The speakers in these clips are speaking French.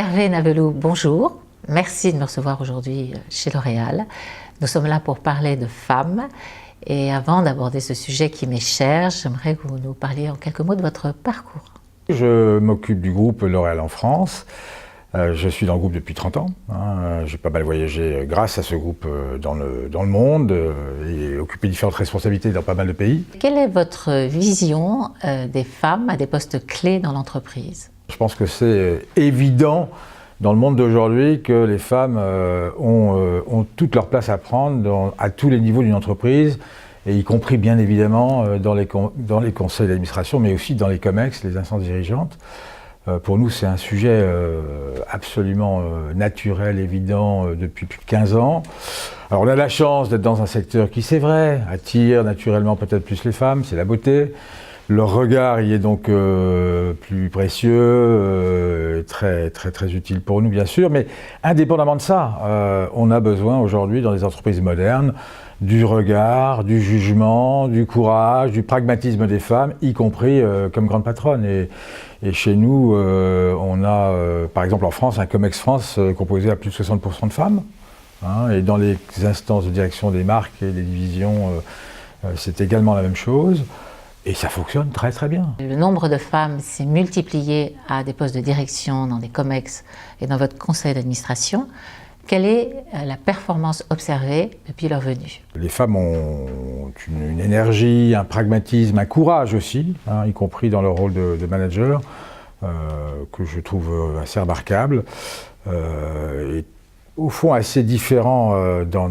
Hervé Navelou, bonjour. Merci de me recevoir aujourd'hui chez L'Oréal. Nous sommes là pour parler de femmes. Et avant d'aborder ce sujet qui m'est cher, j'aimerais que vous nous parliez en quelques mots de votre parcours. Je m'occupe du groupe L'Oréal en France. Je suis dans le groupe depuis 30 ans. J'ai pas mal voyagé grâce à ce groupe dans le monde et occupé différentes responsabilités dans pas mal de pays. Quelle est votre vision des femmes à des postes clés dans l'entreprise? Je pense que c'est évident dans le monde d'aujourd'hui que les femmes ont toute leur place à prendre à tous les niveaux d'une entreprise, et y compris bien évidemment dans les conseils d'administration, mais aussi dans les COMEX, les instances dirigeantes. Pour nous, c'est un sujet absolument naturel, évident, depuis plus de 15 ans. Alors on a la chance d'être dans un secteur qui, c'est vrai, attire naturellement peut-être plus les femmes, c'est la beauté. Leur regard y est donc plus précieux, très utile pour nous bien sûr, mais indépendamment de ça, on a besoin aujourd'hui dans les entreprises modernes du regard, du jugement, du courage, du pragmatisme des femmes, y compris comme grandes patronnes. Et chez nous, on a par exemple en France un COMEX France composé à plus de 60% de femmes, et dans les instances de direction des marques et des divisions, c'est également la même chose. Et ça fonctionne très bien. Le nombre de femmes s'est multiplié à des postes de direction dans des COMEX et dans votre conseil d'administration. Quelle est la performance observée depuis leur venue? Les femmes ont une énergie, un pragmatisme, un courage aussi, y compris dans leur rôle de manager, que je trouve assez remarquable. Et au fond assez différents dans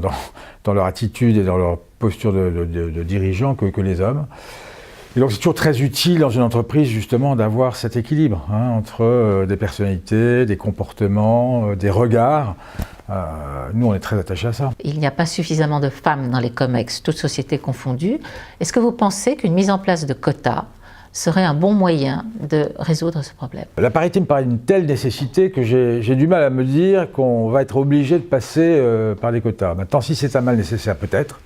leur attitude et dans leur posture de dirigeant que les hommes. Et donc c'est toujours très utile dans une entreprise justement d'avoir cet équilibre entre des personnalités, des comportements, des regards. Nous on est très attachés à ça. Il n'y a pas suffisamment de femmes dans les COMEX, toutes sociétés confondues. Est-ce que vous pensez qu'une mise en place de quotas serait un bon moyen de résoudre ce problème? La parité me paraît une telle nécessité que j'ai du mal à me dire qu'on va être obligé de passer par des quotas. Maintenant si c'est un mal nécessaire peut-être,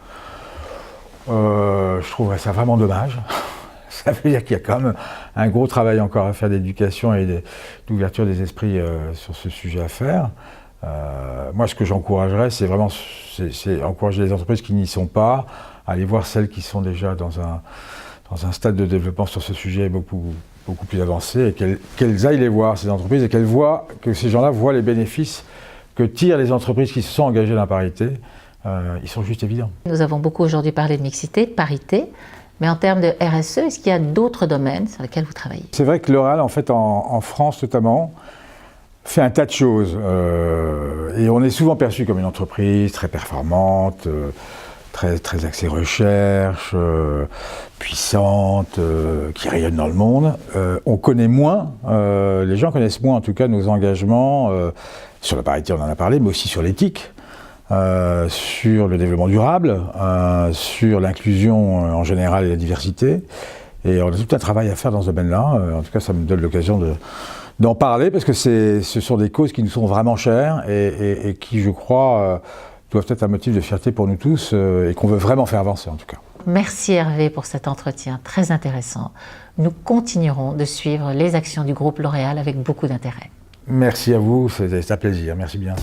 je trouverais ça vraiment dommage. Ça veut dire qu'il y a quand même un gros travail encore à faire d'éducation et d'ouverture des esprits sur ce sujet à faire. Moi, ce que j'encouragerais, c'est vraiment encourager les entreprises qui n'y sont pas, à aller voir celles qui sont déjà dans un stade de développement sur ce sujet beaucoup plus avancé, et qu'elles aillent les voir, ces entreprises, et que ces gens-là voient les bénéfices que tirent les entreprises qui se sont engagées dans la parité. Ils sont juste évidents. Nous avons beaucoup aujourd'hui parlé de mixité, de parité, mais en termes de RSE, est-ce qu'il y a d'autres domaines sur lesquels vous travaillez? C'est vrai que L'Oréal, en fait, en France notamment, fait un tas de choses. Et on est souvent perçu comme une entreprise très performante, très axée recherche, puissante, qui rayonne dans le monde. On connaît moins, les gens connaissent moins en tout cas nos engagements, sur la parité on en a parlé, mais aussi sur l'éthique. Sur le développement durable, sur l'inclusion en général et la diversité. Et on a tout un travail à faire dans ce domaine-là. En tout cas, ça me donne l'occasion d'en parler parce que ce sont des causes qui nous sont vraiment chères et qui, je crois, doivent être un motif de fierté pour nous tous et qu'on veut vraiment faire avancer en tout cas. Merci Hervé pour cet entretien très intéressant. Nous continuerons de suivre les actions du groupe L'Oréal avec beaucoup d'intérêt. Merci à vous, c'est un plaisir. Merci bien.